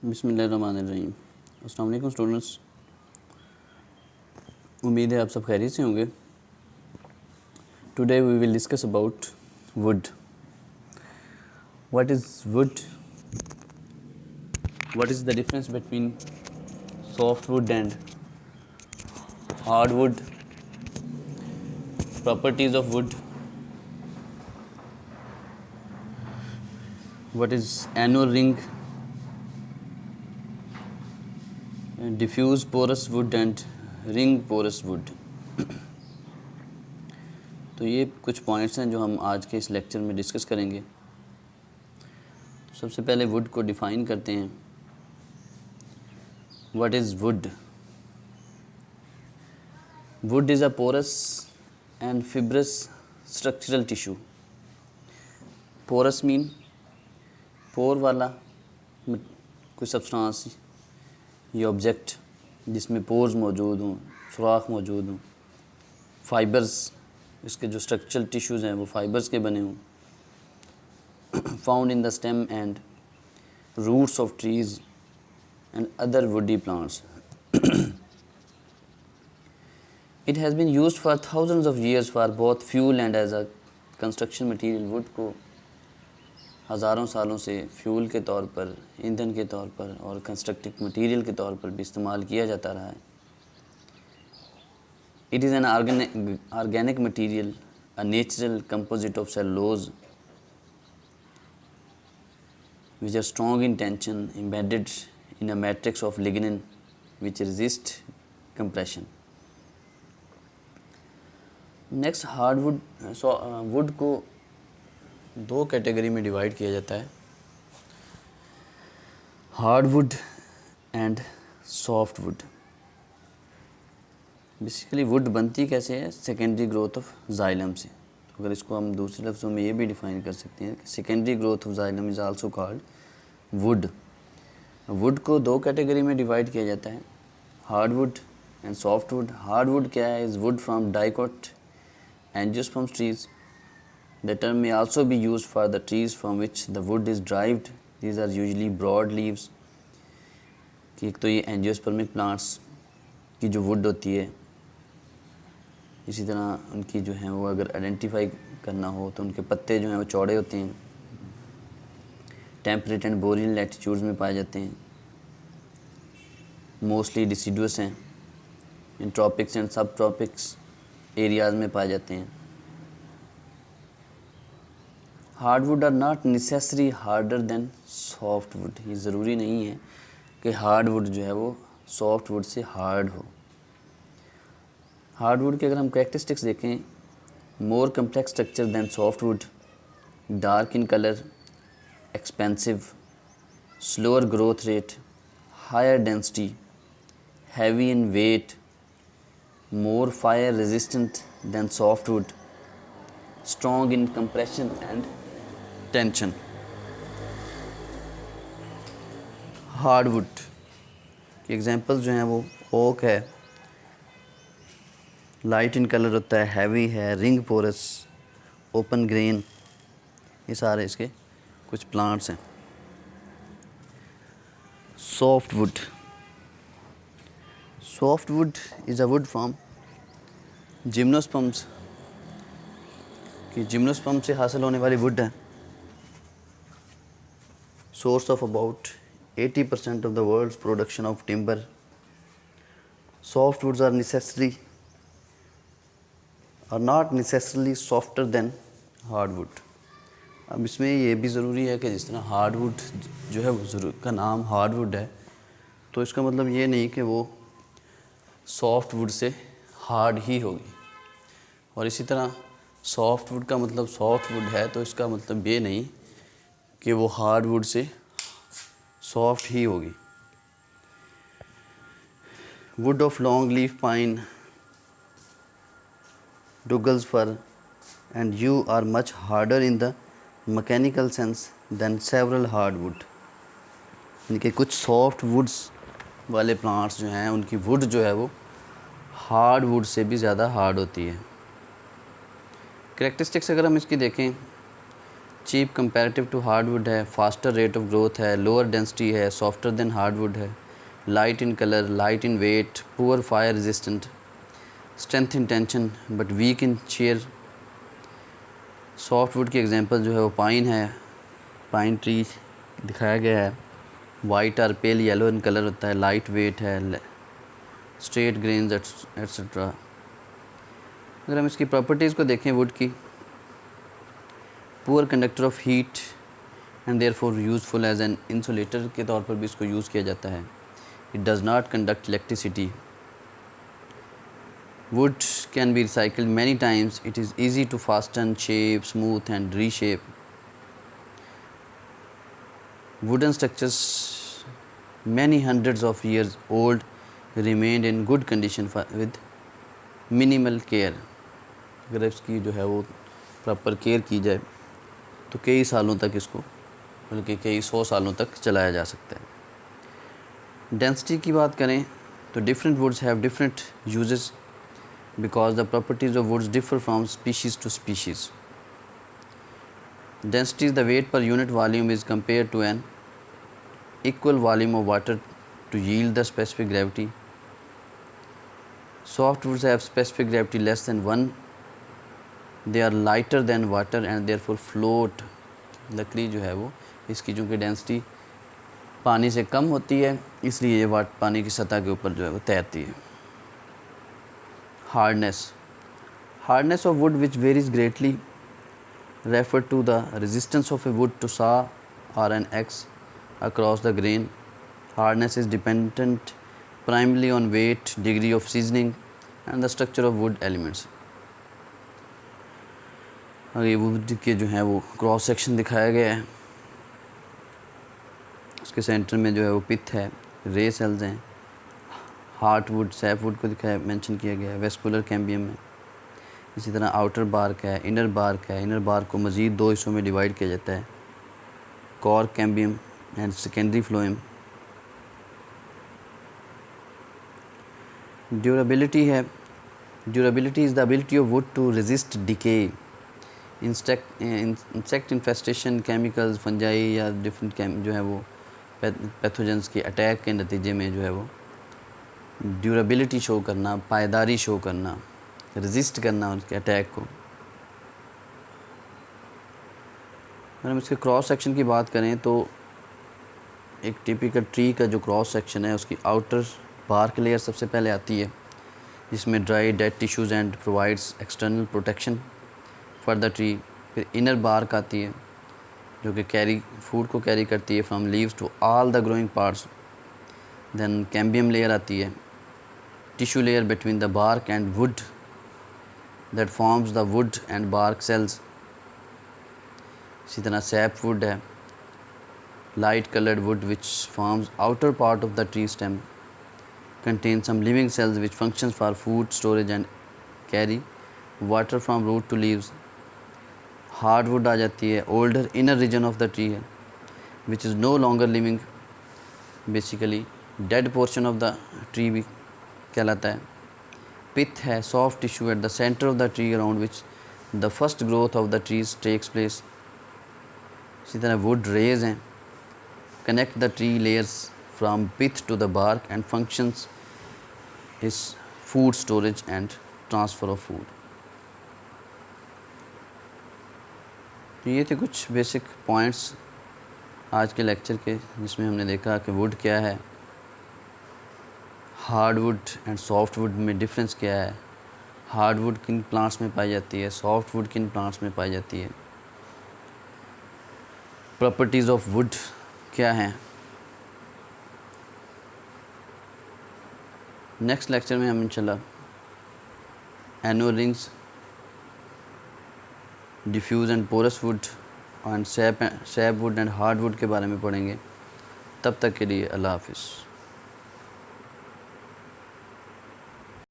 बिस्मिल्लाहिर्रहमानिर्रहीम। अस्सलाम वालेकुम स्टूडेंट्स, उम्मीद है आप सब खैरियत से होंगे। Today we will discuss about wood. What is wood? What is the difference between soft wood and hard wood? Properties of wood? What is annual ring? Diffuse porous wood and ring porous wood. तो ये कुछ points हैं जो हम आज के इस lecture में डिस्कस करेंगे। सबसे पहले वुड को डिफ़ाइन करते हैं। What is wood? Wood is a porous and fibrous structural tissue. Porous mean pore वाला कोई सब्सटेंस या ऑब्जेक्ट जिसमें पोर्स मौजूद हों, सुराख मौजूद हों। फाइबर्स, इसके जो स्ट्रक्चरल टिश्यूज़ हैं वो फाइबर्स के बने हों। Found in the stem and roots of trees and other woody plants. It has been used for thousands of years for both fuel and as a construction material. Would को हज़ारों सालों से fuel के तौर पर, ईंधन के तौर पर और कंस्ट्रक्टिव मटेरियल के तौर पर भी इस्तेमाल किया जाता रहा है। It is an organic material, a natural composite of cellulose, which are strong in tension, embedded in a matrix of lignin, which resist compression. Next hardwood. Would को दो कैटेगरी में डिवाइड किया जाता है, hardwood and soft wood. Basically would बनती कैसे है? Secondary growth of xylem से। तो अगर इसको हम दूसरे लफ्ज़ों में ये भी डिफ़ाइन कर सकते हैं कि secondary growth of xylem is also called would. Would को दो कैटेगरी में डिवाइड किया जाता है, hardwood and soft wood. Hardwood क्या है? Is wood from dicot angiosperm trees. The term may also be used for the trees from which the wood is derived. These are usually broad leaves. कि एक तो ये angiospermic plants की जो would होती है, इसी तरह उनकी जो है वो अगर आइडेंटिफाई करना हो तो उनके पत्ते जो हैं वो चौड़े होते हैं, टेम्परेट एंड बोरियल लैटिट्यूड्स में पाए जाते हैं, मोस्टली डिसिडुअस हैं, in tropics and sub tropics areas में पाए जाते हैं। Hardwood are not necessary harder than soft wood. ये ज़रूरी नहीं है कि हार्डवुड जो है वो सॉफ्ट वुड से हार्ड हो। हार्डवुड के अगर हम कैरेक्टरिस्टिक्स देखें, more complex structure than soft wood, dark in colour, expensive, slower growth rate, higher density, heavy in weight, more fire resistant than softwood, strong in compression and tension. Hardwood की examples जो हैं वो okay है, light in colour होता है, heavy है, ring porous, open grain, ये सारे इसके कुछ प्लांट्स हैं। Softwood. Softwood is a wood from gymnosperms, कि जिम्नोस्पर्म से हासिल होने वाली वुड है। Source of about 80% of the world's production of timber. Softwoods are not necessarily softer than hardwood. अब इसमें ये भी ज़रूरी है कि जिस तरह हार्डवुड जो है वो का नाम हार्डवुड है, तो इसका मतलब ये नहीं कि वो सॉफ्टवुड से हार्ड ही होगी, और इसी तरह सॉफ्टवुड का मतलब सॉफ्टवुड है तो इसका मतलब ये नहीं कि वो हार्डवुड से सॉफ्ट ही होगी। Wood of long leaf pine, Douglas fir and you are much harder in the mechanical sense than several hardwood. यानी कि कुछ सॉफ्ट वुड्स वाले प्लांट्स जो हैं उनकी वुड जो है वो हार्ड वुड से भी ज़्यादा हार्ड होती है। कैरेक्टरिस्टिक्स अगर हम इसकी देखें चीप कंपैरेटिव टू हार्डवुड है, फास्टर रेट ऑफ ग्रोथ है, लोअर डेंसिटी है, सॉफ्टर देन हार्डवुड है, light in colour, light in weight, poor fire resistant, strength in tension but weak in shear. Softwood की example जो है वो pine है, pine tree दिखाया गया है, वाइट और पेल येलो इन कलर होता है, लाइट वेट है, स्ट्रेट ग्रेन्स एट्सेट्रा। अगर हम इसकी प्रॉपर्टीज़ को देखें वुड की, poor conductor of heat and therefore useful as an insulator के तौर पर भी इसको यूज़ किया जाता है। It does not conduct electricity. Wood can be recycled many times. It is easy to fasten, shape, smooth and reshape. Wooden structures many hundreds of years old remained in good condition with minimal care। अगर इसकी जो है वो proper care की जाए तो कई सालों तक इसको, बल्कि कई 100 सालों तक चलाया जा सकता है। डेंसिटी की बात करें तो different woods have different uses because the properties of woods differ from species to species. Density is the weight per unit volume is compared to an equal volume of water to yield the specific gravity. Softwoods have specific gravity less than 1. They are lighter than water and therefore float. लकड़ी जो है वो, इसकी चूँकि density पानी से कम होती है इसलिए ये पानी की सतह के ऊपर जो है वो तैरती है। Hardness of wood which varies greatly refer to the resistance of a wood to saw or an axe across the grain. Hardness is dependent primarily on weight, degree of seasoning and the structure of wood elements. ये would के जो है वो cross section दिखाया गया है। उसके centre में जो है वो पिथ है, रे सेल्स हैं, हार्टवुड, सैपवुड को दिखाया मेंशन किया गया है, वेस्कुलर कैम्बियम है। इसी तरह आउटर बार्क है, इनर बार्क है। इनर बार्क को मज़ीद 2 हिस्सों में डिवाइड किया जाता है, cork cambium and secondary phloem. Durability है। Durability is the ability of wood to resist decay, insect infestation, chemicals, fungi या डिफरेंट जो है वो पैथोजेंस के अटैक के नतीजे में जो है वो ड्यूरेबिलिटी शो करना, पायदारी शो करना, रेजिस्ट करना उनके अटैक को। अगर हम इसके क्रॉस सेक्शन की बात करें तो एक टिपिकल ट्री का जो क्रॉस सेक्शन है उसकी आउटर बार्क लेयर सबसे पहले आती है, जिसमें dry dead tissues and provides external protection for the tree. फिर इनर बार्क आती है जो कि फूड को कैरी करती है from leaves to all the growing parts. Then cambium layer आती है, tissue layer between the bark and wood that forms the wood and bark cells. इसी तरह सैप वुड है, light colored wood which forms outer part of the tree stem, contains some living cells which functions for food storage and carry water from root to leaves. Hardwood आ जाती है, older inner region of the tree है which is no longer living, basically dead portion of the tree भी कहलाता है। Pith है, soft tissue at the centre of the tree around which the first growth of the trees takes place. इसी तरह wood rays हैं, connect the tree layers from pith to the bark and functions is food storage and transfer of food. तो ये थे कुछ basic points आज के lecture के, जिसमें हमने देखा कि वुड क्या है, हार्डवुड एंड सॉफ्टवुड में डिफरेंस क्या है, हार्डवुड किन प्लांट्स में पाई जाती है, सॉफ्टवुड किन प्लांट्स में पाई जाती है, प्रॉपर्टीज़ ऑफ वुड क्या हैं। नेक्स्ट लेक्चर में हम इंशाल्लाह annual rings, diffuse and porous wood and sap wood and hardwood के बारे में पढ़ेंगे। तब तक के लिए अल्लाह हाफिज़।